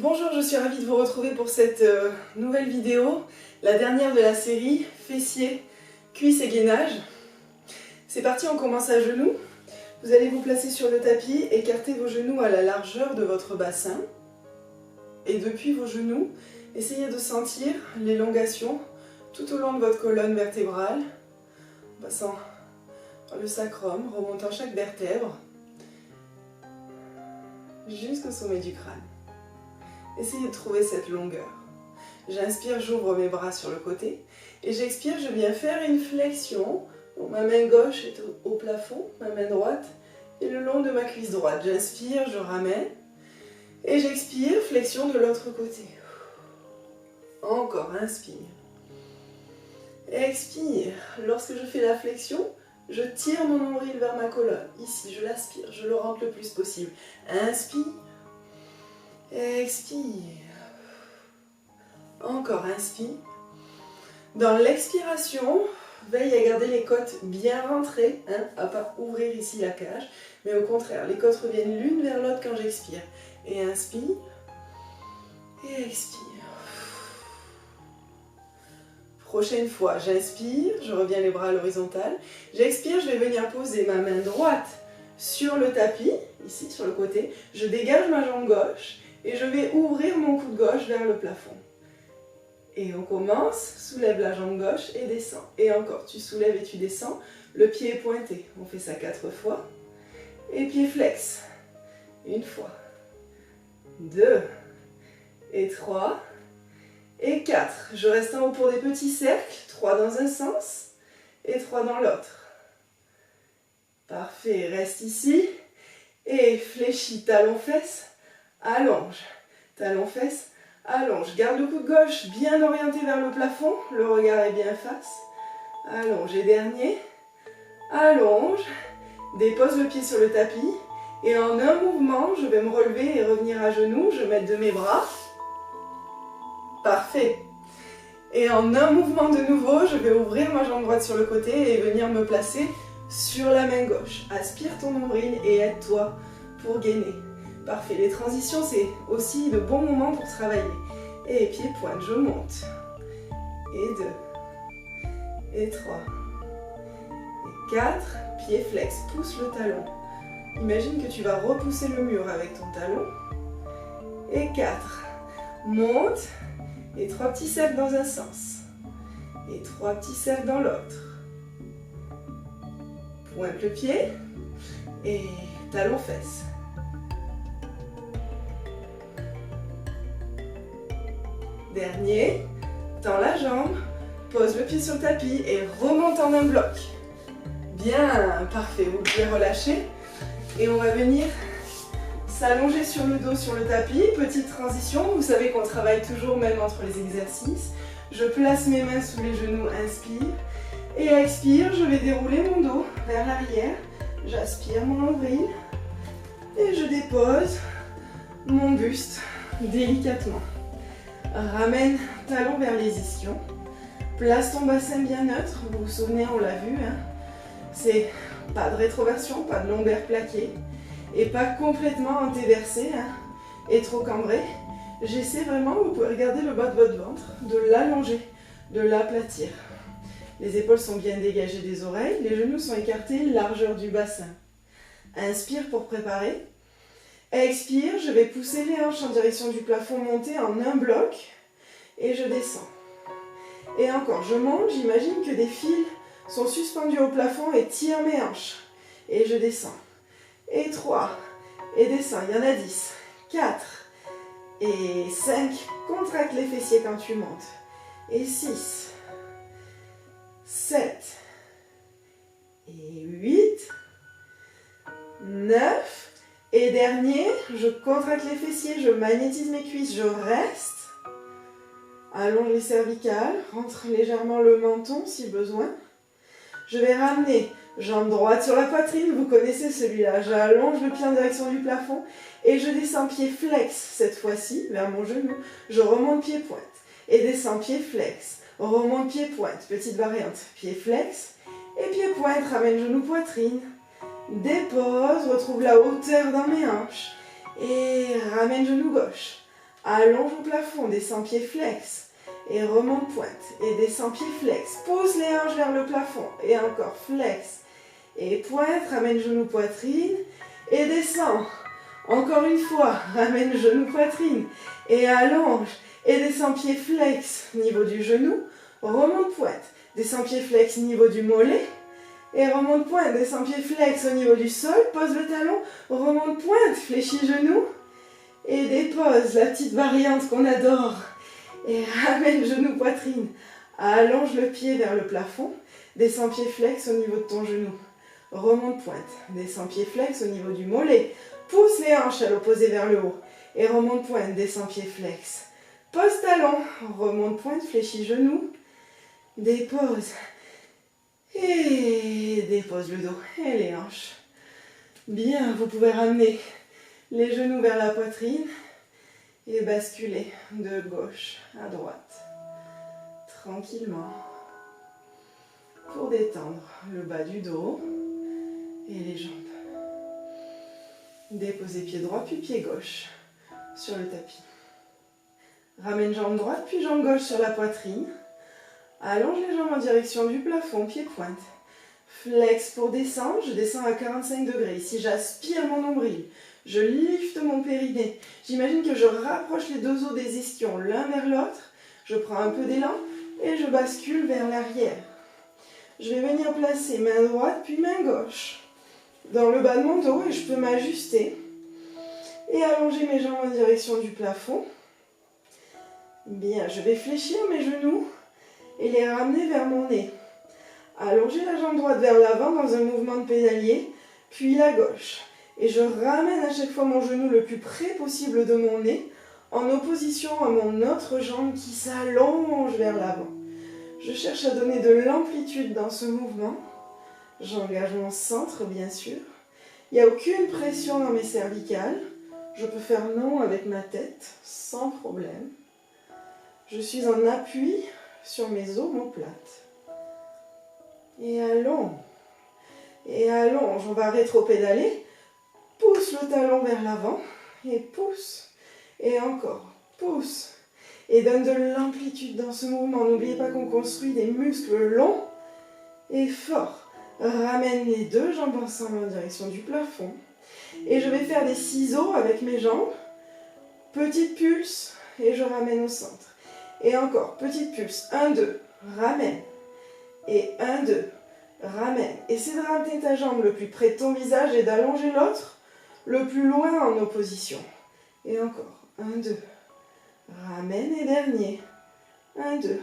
Bonjour, je suis ravie de vous retrouver pour cette nouvelle vidéo, la dernière de la série fessiers, cuisses et gainage. C'est parti, on commence à genoux. Vous allez vous placer sur le tapis, écarter vos genoux à la largeur de votre bassin. Et depuis vos genoux, essayez de sentir l'élongation tout au long de votre colonne vertébrale, en passant par le sacrum, remontant chaque vertèbre jusqu'au sommet du crâne. Essayez de trouver cette longueur. J'inspire, j'ouvre mes bras sur le côté. Et j'expire, je viens faire une flexion. Donc, ma main gauche est au plafond, ma main droite est le long de ma cuisse droite. J'inspire, je ramène. Et j'expire, flexion de l'autre côté. Encore, inspire. Expire. Lorsque je fais la flexion, je tire mon nombril vers ma colonne. Ici, je l'aspire, je le rentre le plus possible. Inspire. Expire. Encore, inspire. Dans l'expiration, veille à garder les côtes bien rentrées, à ne pas ouvrir ici la cage, mais au contraire, les côtes reviennent l'une vers l'autre quand j'expire. Et inspire, et expire. Prochaine fois, j'inspire, je reviens les bras à l'horizontale. J'expire, je vais venir poser ma main droite sur le tapis, ici sur le côté. Je dégage ma jambe gauche. Et je vais ouvrir mon coude gauche vers le plafond. Et on commence, soulève la jambe gauche et descend. Et encore, tu soulèves et tu descends, le pied est pointé. On fait ça 4 fois. Et pied flex. 1 fois, 2, et 3, et 4. Je reste en haut pour des petits cercles, 3 dans un sens et 3 dans l'autre. Parfait, reste ici. Et fléchis, talon-fesse. Allonge, talon-fesse, allonge. Garde le coude gauche bien orienté vers le plafond, le regard est bien face. Allonge et dernier, allonge, dépose le pied sur le tapis et en un mouvement, je vais me relever et revenir à genoux, je mets de mes bras. Parfait. Et en un mouvement de nouveau, je vais ouvrir ma jambe droite sur le côté et venir me placer sur la main gauche. Aspire ton nombril et aide-toi pour gainer. Parfait, les transitions c'est aussi de bons moments pour travailler. Et pied pointe, je monte. Et 2. Et 3. Et 4. Pied flex, pousse le talon. Imagine que tu vas repousser le mur avec ton talon. Et 4. Monte. Et 3 petits cercles dans un sens. Et 3 petits cercles dans l'autre. Pointe le pied. Et talon fesse. Dernier, tends la jambe, pose le pied sur le tapis et remonte en un bloc. Bien, parfait, vous pouvez relâcher. Et on va venir s'allonger sur le dos sur le tapis. Petite transition, vous savez qu'on travaille toujours même entre les exercices. Je place mes mains sous les genoux, inspire. Et expire, je vais dérouler mon dos vers l'arrière. J'aspire mon nombril. Et je dépose mon buste délicatement. Ramène talon vers les ischions. Place ton bassin bien neutre. Vous vous souvenez, on l'a vu. C'est pas de rétroversion, pas de lombaire plaquée. Et pas complètement antéversé et trop cambré. J'essaie vraiment, vous pouvez regarder le bas de votre ventre, de l'allonger, de l'aplatir. Les épaules sont bien dégagées des oreilles. Les genoux sont écartés, largeur du bassin. Inspire pour préparer. Expire, je vais pousser les hanches en direction du plafond, monter en un bloc et je descends. Et encore, je monte, j'imagine que des fils sont suspendus au plafond et tire mes hanches. Et je descends. Et 3, et descends, il y en a 10, 4, et 5, contracte les fessiers quand tu montes. Et 6, 7, et 8, 9, et dernier, je contracte les fessiers, je magnétise mes cuisses, je reste. Allonge les cervicales, rentre légèrement le menton si besoin. Je vais ramener jambe droite sur la poitrine, vous connaissez celui-là. J'allonge le pied en direction du plafond et je descends pied flex cette fois-ci vers mon genou. Je remonte pied pointe et descends pied flex. Remonte pied pointe, petite variante. Pied flex et pied pointe, ramène genou poitrine. Dépose, retrouve la hauteur dans mes hanches et ramène genou gauche. Allonge au plafond, descends pied flex. Et remonte pointe. Et descends pied flex. Pousse les hanches vers le plafond. Et encore flex. Et pointe, ramène genou poitrine. Et descends. Encore une fois, ramène genou poitrine. Et allonge. Et descends pied flex, niveau du genou. Remonte pointe. Descends pied flex, niveau du mollet. Et remonte pointe. Descends pied flex au niveau du sol. Pose le talon. Remonte pointe. Fléchis genou. Et dépose la petite variante qu'on adore. Et ramène genou poitrine. Allonge le pied vers le plafond. Descends pied flex au niveau de ton genou. Remonte pointe. Descends pied flex au niveau du mollet. Pousse les hanches à l'opposé vers le haut. Et remonte pointe. Descends pied flex. Pose talon. Remonte pointe. Fléchis genou. Dépose. Et dépose le dos et les hanches. Bien, vous pouvez ramener les genoux vers la poitrine. Et basculer de gauche à droite, tranquillement, pour détendre le bas du dos et les jambes. Déposez pied droit puis pied gauche sur le tapis. Ramène jambe droite puis jambe gauche sur la poitrine. Allonge les jambes en direction du plafond, pied pointe. Flex pour descendre, je descends à 45 degrés. Ici, j'aspire mon nombril. Je lifte mon périnée. J'imagine que je rapproche les deux os des ischions l'un vers l'autre. Je prends un peu d'élan et je bascule vers l'arrière. Je vais venir placer main droite puis main gauche dans le bas de mon dos et je peux m'ajuster et allonger mes jambes en direction du plafond. Bien, je vais fléchir mes genoux et les ramener vers mon nez. Allonger la jambe droite vers l'avant dans un mouvement de pédalier, puis la gauche. Et je ramène à chaque fois mon genou le plus près possible de mon nez, en opposition à mon autre jambe qui s'allonge vers l'avant. Je cherche à donner de l'amplitude dans ce mouvement. J'engage mon centre, bien sûr. Il n'y a aucune pression dans mes cervicales. Je peux faire non avec ma tête, sans problème. Je suis en appui sur mes omoplates. Et allonge. Et allonge. On va rétro-pédaler. Pousse le talon vers l'avant et pousse. Et encore, pousse. Et donne de l'amplitude dans ce mouvement. N'oubliez pas qu'on construit des muscles longs et forts. Ramène les deux jambes ensemble en direction du plafond. Et je vais faire des ciseaux avec mes jambes. Petite pulse et je ramène au centre. Et encore, petite pulse. 1, 2, ramène. Et 1, 2, ramène. Essaie de ramener ta jambe le plus près de ton visage et d'allonger l'autre le plus loin en opposition. Et encore. 1, 2. Ramène et dernier. 1, 2.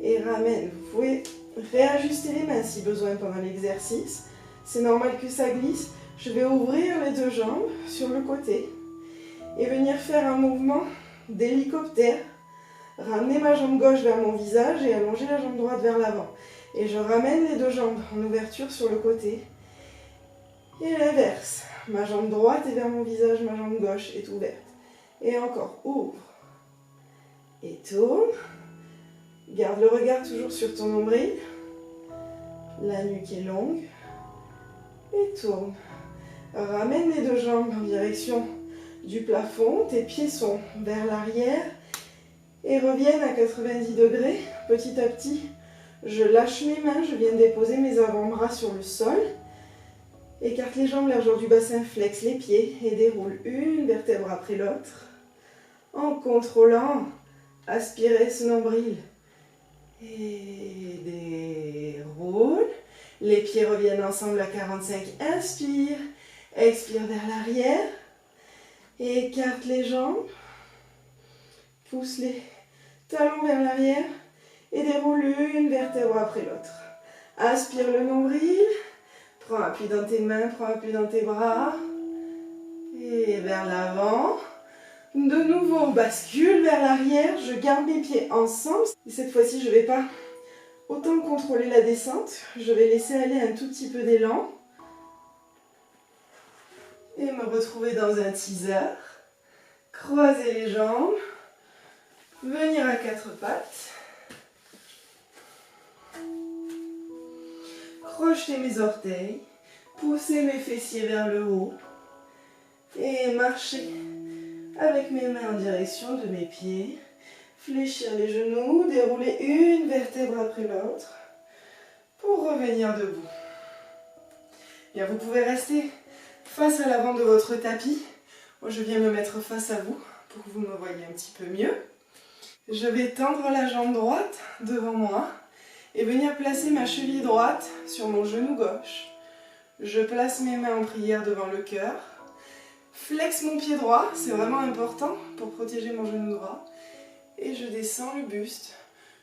Et ramène. Vous pouvez réajuster les mains si besoin pendant l'exercice. C'est normal que ça glisse. Je vais ouvrir les deux jambes sur le côté et venir faire un mouvement d'hélicoptère. Ramener ma jambe gauche vers mon visage et allonger la jambe droite vers l'avant. Et je ramène les deux jambes en ouverture sur le côté. Et l'inverse. Ma jambe droite est vers mon visage, ma jambe gauche est ouverte. Et encore, ouvre. Et tourne. Garde le regard toujours sur ton nombril. La nuque est longue. Et tourne. Ramène les deux jambes en direction du plafond. Tes pieds sont vers l'arrière. Et reviennent à 90 degrés. Petit à petit, je lâche mes mains. Je viens déposer mes avant-bras sur le sol. Écarte les jambes largeur du bassin, flex les pieds et déroule une vertèbre après l'autre. En contrôlant, aspirez ce nombril. Et déroule. Les pieds reviennent ensemble à 45. Inspire. Expire vers l'arrière. Écarte les jambes. Pousse les talons vers l'arrière. Et déroule une vertèbre après l'autre. Aspire le nombril. Prends appui dans tes mains, prends appui dans tes bras. Et vers l'avant. De nouveau, bascule vers l'arrière. Je garde mes pieds ensemble. Et cette fois-ci, je ne vais pas autant contrôler la descente. Je vais laisser aller un tout petit peu d'élan. Et me retrouver dans un teaser. Croiser les jambes. Venir à quatre pattes. Crocheter mes orteils, pousser mes fessiers vers le haut et marcher avec mes mains en direction de mes pieds. Fléchir les genoux, dérouler une vertèbre après l'autre pour revenir debout. Bien, vous pouvez rester face à l'avant de votre tapis. Moi, je viens me mettre face à vous pour que vous me voyez un petit peu mieux. Je vais tendre la jambe droite devant moi et venir placer ma cheville droite sur mon genou gauche. Je place mes mains en prière devant le cœur. Flexe mon pied droit, c'est vraiment important pour protéger mon genou droit. Et je descends le buste,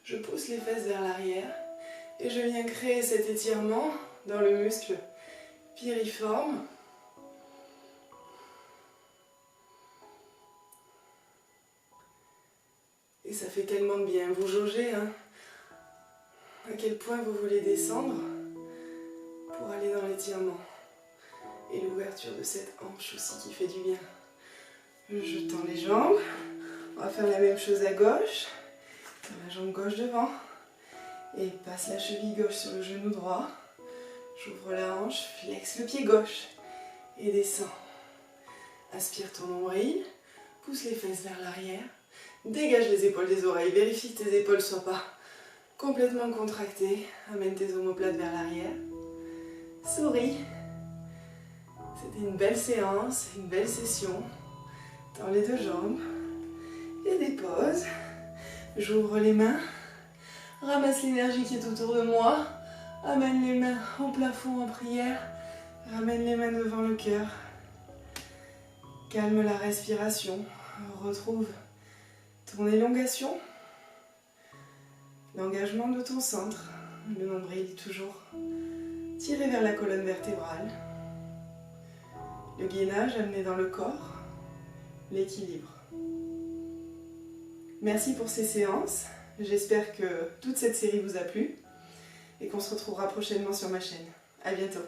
je pousse les fesses vers l'arrière et je viens créer cet étirement dans le muscle piriforme. Et ça fait tellement de bien. Vous jaugez à quel point vous voulez descendre pour aller dans l'étirement. Et l'ouverture de cette hanche aussi qui fait du bien. Je tends les jambes. On va faire la même chose à gauche. La jambe gauche devant. Et passe la cheville gauche sur le genou droit. J'ouvre la hanche, flexe le pied gauche. Et descends. Aspire ton nombril. Pousse les fesses vers l'arrière. Dégage les épaules des oreilles. Vérifie que tes épaules ne soient pas complètement contractées. Amène tes omoplates vers l'arrière. Souris. C'était une belle séance, une belle session. Tends les deux jambes. Et dépose. J'ouvre les mains. Ramasse l'énergie qui est autour de moi. Amène les mains au plafond en prière. Ramène les mains devant le cœur. Calme la respiration. Retrouve ton élongation. L'engagement de ton centre. Le nombril toujours tiré vers la colonne vertébrale. Le gainage amené dans le corps. L'équilibre. Merci pour ces séances. J'espère que toute cette série vous a plu et qu'on se retrouvera prochainement sur ma chaîne. À bientôt.